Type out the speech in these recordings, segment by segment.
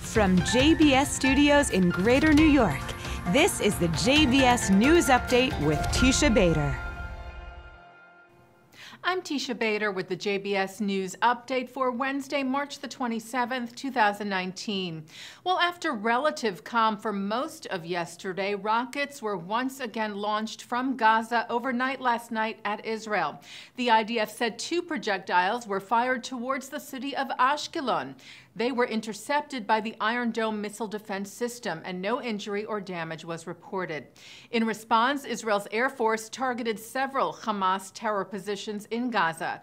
From JBS Studios in Greater New York, this is the JBS News Update with Teisha Bader. I'm Teisha Bader with the JBS News Update for Wednesday, March the 27th, 2019. Well, after relative calm for most of yesterday, rockets were once again launched from Gaza overnight last night at Israel. The IDF said 2 projectiles were fired towards the city of Ashkelon. They were intercepted by the Iron Dome missile defense system, and no injury or damage was reported. In response, Israel's Air Force targeted several Hamas terror positions in Gaza.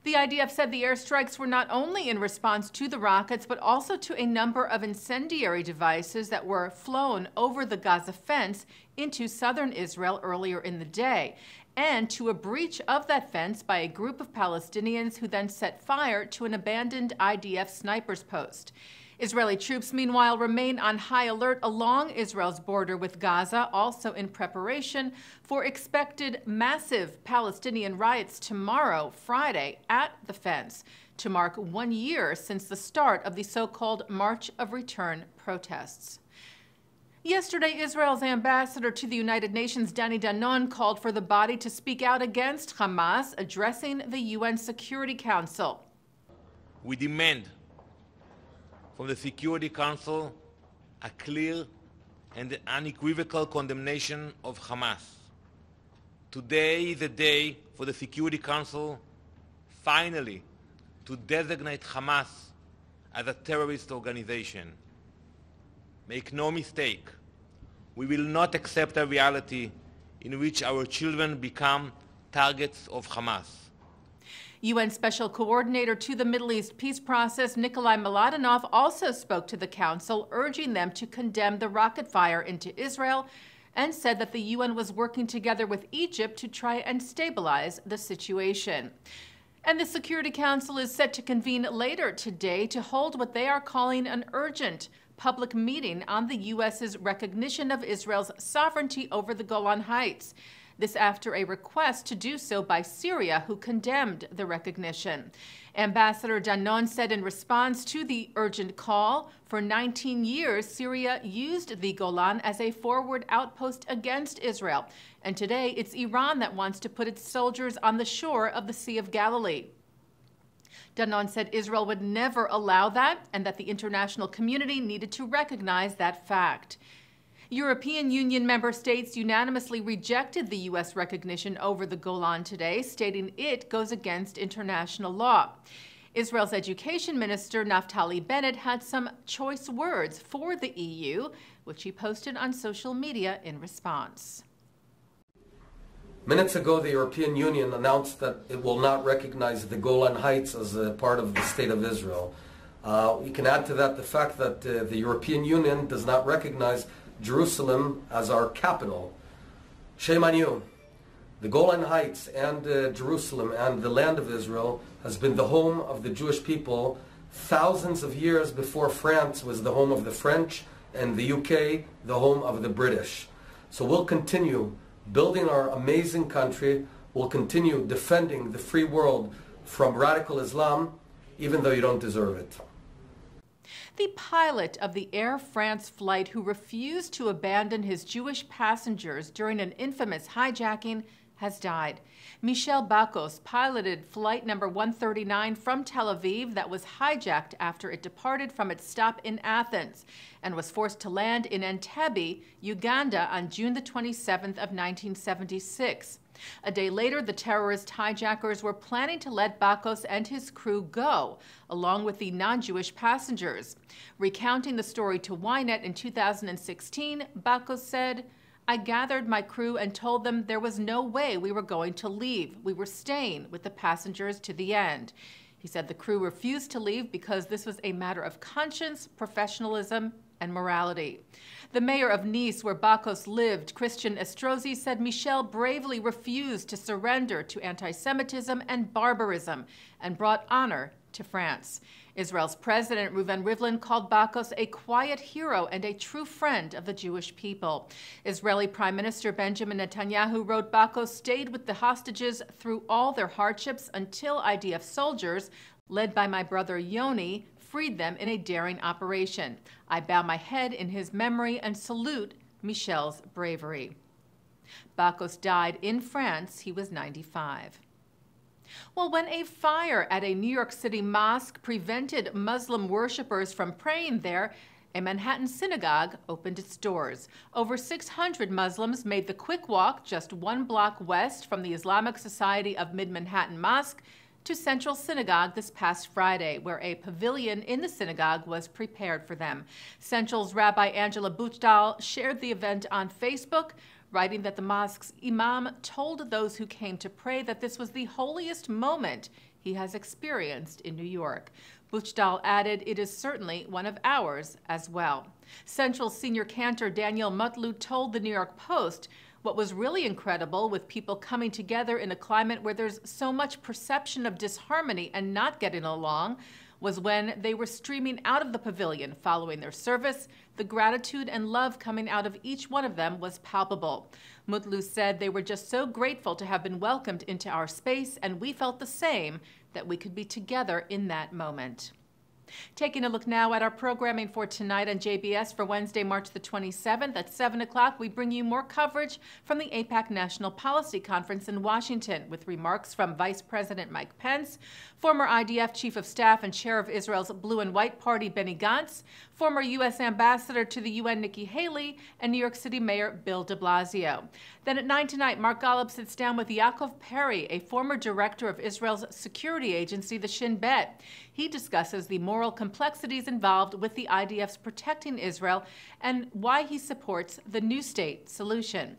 The IDF said the airstrikes were not only in response to the rockets, but also to a number of incendiary devices that were flown over the Gaza fence into southern Israel earlier in the day, and to a breach of that fence by a group of Palestinians who then set fire to an abandoned IDF sniper's post. Israeli troops, meanwhile, remain on high alert along Israel's border with Gaza, also in preparation for expected massive Palestinian riots tomorrow, Friday, at the fence, to mark 1 year since the start of the so-called March of Return protests. Yesterday, Israel's ambassador to the United Nations, Danny Danon, called for the body to speak out against Hamas, addressing the UN Security Council. We demand from the Security Council a clear and unequivocal condemnation of Hamas. Today is the day for the Security Council finally to designate Hamas as a terrorist organization. Make no mistake, we will not accept a reality in which our children become targets of Hamas. UN Special Coordinator to the Middle East peace process, Nikolai Mladenov, also spoke to the Council, urging them to condemn the rocket fire into Israel, and said that the UN was working together with Egypt to try and stabilize the situation. And the Security Council is set to convene later today to hold what they are calling an urgent public meeting on the U.S.'s recognition of Israel's sovereignty over the Golan Heights. This after a request to do so by Syria, who condemned the recognition. Ambassador Danon said in response to the urgent call, for 19 years, Syria used the Golan as a forward outpost against Israel. And today, it's Iran that wants to put its soldiers on the shore of the Sea of Galilee. Danon said Israel would never allow that, and that the international community needed to recognize that fact. European Union member states unanimously rejected the U.S. recognition over the Golan today, stating it goes against international law. Israel's education minister, Naftali Bennett, had some choice words for the EU, which he posted on social media in response. Minutes ago, the European Union announced that it will not recognize the Golan Heights as a part of the State of Israel. We can add to that the fact that the European Union does not recognize Jerusalem as our capital. Shame on you. The Golan Heights and Jerusalem and the land of Israel has been the home of the Jewish people thousands of years before France was the home of the French and the UK the home of the British. So we'll continue building our amazing country. We'll continue defending the free world from radical Islam, even though you don't deserve it. The pilot of the Air France flight who refused to abandon his Jewish passengers during an infamous hijacking has died. Michel Baucus piloted flight number 139 from Tel Aviv that was hijacked after it departed from its stop in Athens and was forced to land in Entebbe, Uganda on June the 27th of 1976. A day later, the terrorist hijackers were planning to let Baucus and his crew go, along with the non-Jewish passengers. Recounting the story to Ynet in 2016, Baucus said, "I gathered my crew and told them there was no way we were going to leave. We were staying with the passengers to the end." He said the crew refused to leave because this was a matter of conscience, professionalism, and morality. The mayor of Nice, where Baucus lived, Christian Estrosi, said Michel bravely refused to surrender to anti-Semitism and barbarism and brought honor to France. Israel's President Reuven Rivlin called Baucus a quiet hero and a true friend of the Jewish people. Israeli Prime Minister Benjamin Netanyahu wrote Baucus stayed with the hostages through all their hardships until IDF soldiers, led by my brother Yoni, freed them in a daring operation. I bow my head in his memory and salute Michel's bravery. Baucus died in France. He was 95. Well, when a fire at a New York City mosque prevented Muslim worshippers from praying there, a Manhattan synagogue opened its doors. Over 600 Muslims made the quick walk just 1 block west from the Islamic Society of Mid-Manhattan Mosque to Central Synagogue this past Friday, where a pavilion in the synagogue was prepared for them. Central's Rabbi Angela Buchdal shared the event on Facebook, writing that the mosque's imam told those who came to pray that this was the holiest moment he has experienced in New York. Buchdal added, "It is certainly one of ours as well." Central senior cantor Daniel Mutlu told the New York Post, "What was really incredible, with people coming together in a climate where there's so much perception of disharmony and not getting along, was when they were streaming out of the pavilion following their service. The gratitude and love coming out of each one of them was palpable." Mutlu said they were just so grateful to have been welcomed into our space, and we felt the same, that we could be together in that moment. Taking a look now at our programming for tonight on JBS for Wednesday, March the 27th. At 7 o'clock, we bring you more coverage from the AIPAC National Policy Conference in Washington, with remarks from Vice President Mike Pence, former IDF Chief of Staff and Chair of Israel's Blue and White Party Benny Gantz, former U.S. Ambassador to the UN Nikki Haley, and New York City Mayor Bill de Blasio. Then at 9 tonight, Mark Golub sits down with Yaakov Perry, a former director of Israel's security agency, the Shin Bet. He discusses the moral complexities involved with the IDF's protecting Israel and why he supports the New State solution.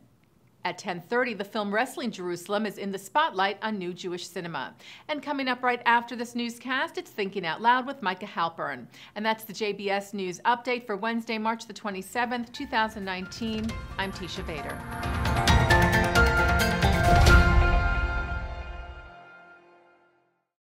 At 10:30, the film Wrestling Jerusalem is in the spotlight on New Jewish Cinema. And coming up right after this newscast, it's Thinking Out Loud with Micah Halpern. And that's the JBS News Update for Wednesday, March the 27th, 2019. I'm Teisha Bader.